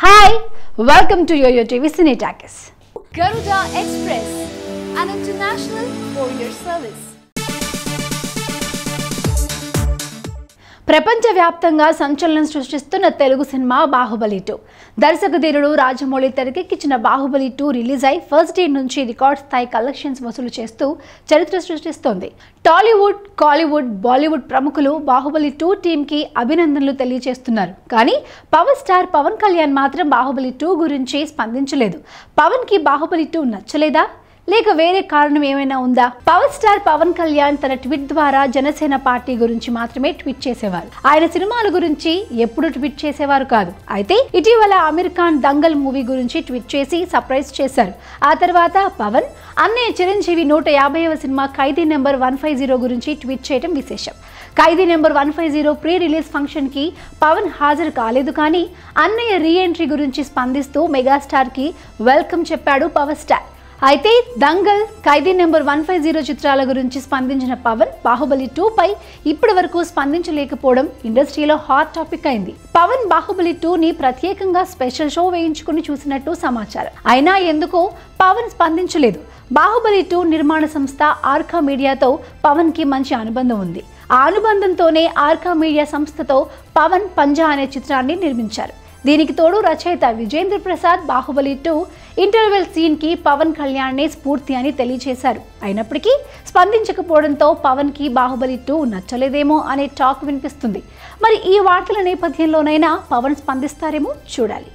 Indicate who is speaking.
Speaker 1: Hi, welcome to YoYo TV Cine Takis.
Speaker 2: Garuda Express, an international courier service.
Speaker 1: ప్రపంచవ్యాప్తంగా సంచలనం సృష్టిస్తున్న Telugu cinema Baahubali 2. దర్శకధీరుడు Rajamouli తెరకెక్కించిన Baahubali 2 release అయి first day నుంచి record స్థాయి కలెక్షన్స్ వసూలు చేస్తూ చరిత్ర సృష్టిస్తోంది. టాలీవుడ్, కాలీవుడ్, బాలీవుడ్ ప్రముఖులు బాహుబలి 2 టీంకి అభినందనలు తెలియజేస్తున్నారు. కానీ పవర్ స్టార్ పవన్ కళ్యాణ్ మాత్రం బాహుబలి 2 గురించి స్పందించలేదు. పవన్కి బాహుబలి 2 నచ్చలేదా? లేక వేరే కారణం ఏమైనా ఉందా? పవర్ స్టార్ పవన్ కళ్యాణ్ తన ట్వీట్ ద్వారా జనసేన పార్టీ గురించి మాత్రమే ట్వీట్ చేసేవారు. ఆయన సినిమాల గురించి ఎప్పుడు ట్వీట్ చేసేవారు కాదు. అయితే ఇటీవల అమీర్ ఖాన్ దంగల్ మూవీ గురించి ట్వీట్ చేసి సర్ప్రైజ్ చేశారు. ఆ తర్వాత పవన్ అన్నయ్య చిరంజీవి 150వ సినిమా ఖైదీ నెంబర్ 150 గురించి ట్వీట్ చేయడం విశేషం. ఖైదీ నెంబర్ 150 ప్రీ రిలీజ్ ఫంక్షన్ కి పవన్ హాజరు కాలేదు. కానీ అన్నయ్య రీ ఎంట్రీ గురించి స్పందిస్తూ మెగాస్టార్ కి వెల్కమ్ చెప్పాడు పవర్ స్టార్. అయితే దంగల్, ఖైదీ నెంబర్ 150 చిత్రాల గురించి స్పందించిన పవన్ బాహుబలి 2 పై ఇప్పటి వరకు స్పందించలేకపోవడం ఇండస్ట్రీలో హాట్ టాపిక్ అయింది. పవన్ బాహుబలి 2ని ప్రత్యేకంగా స్పెషల్ షో వేయించుకుని చూసినట్టు సమాచారం. అయినా ఎందుకో పవన్ స్పందించలేదు. బాహుబలి 2 నిర్మాణ సంస్థ ఆర్కా మీడియాతో పవన్ కి మంచి అనుబంధం ఉంది. ఆ అనుబంధంతోనే ఆర్కా మీడియా సంస్థతో పవన్ పంజా అనే చిత్రాన్ని నిర్మించారు. దీనికి తోడు రచయిత విజేంద్ర ప్రసాద్ బాహుబలి 2 ఇంటర్వెల్ సీన్ కి పవన్ కళ్యాణ్ స్ఫూర్తి అని తెలియజేశారు. అయినప్పటికీ స్పందించకపోవడంతో పవన్ కి బాహుబలి 2 నచ్చలేదేమో అనే టాక్ వినిపిస్తుంది. మరి ఈ వార్తల నేపథ్యంలోనైనా పవన్ స్పందిస్తారేమో చూడాలి.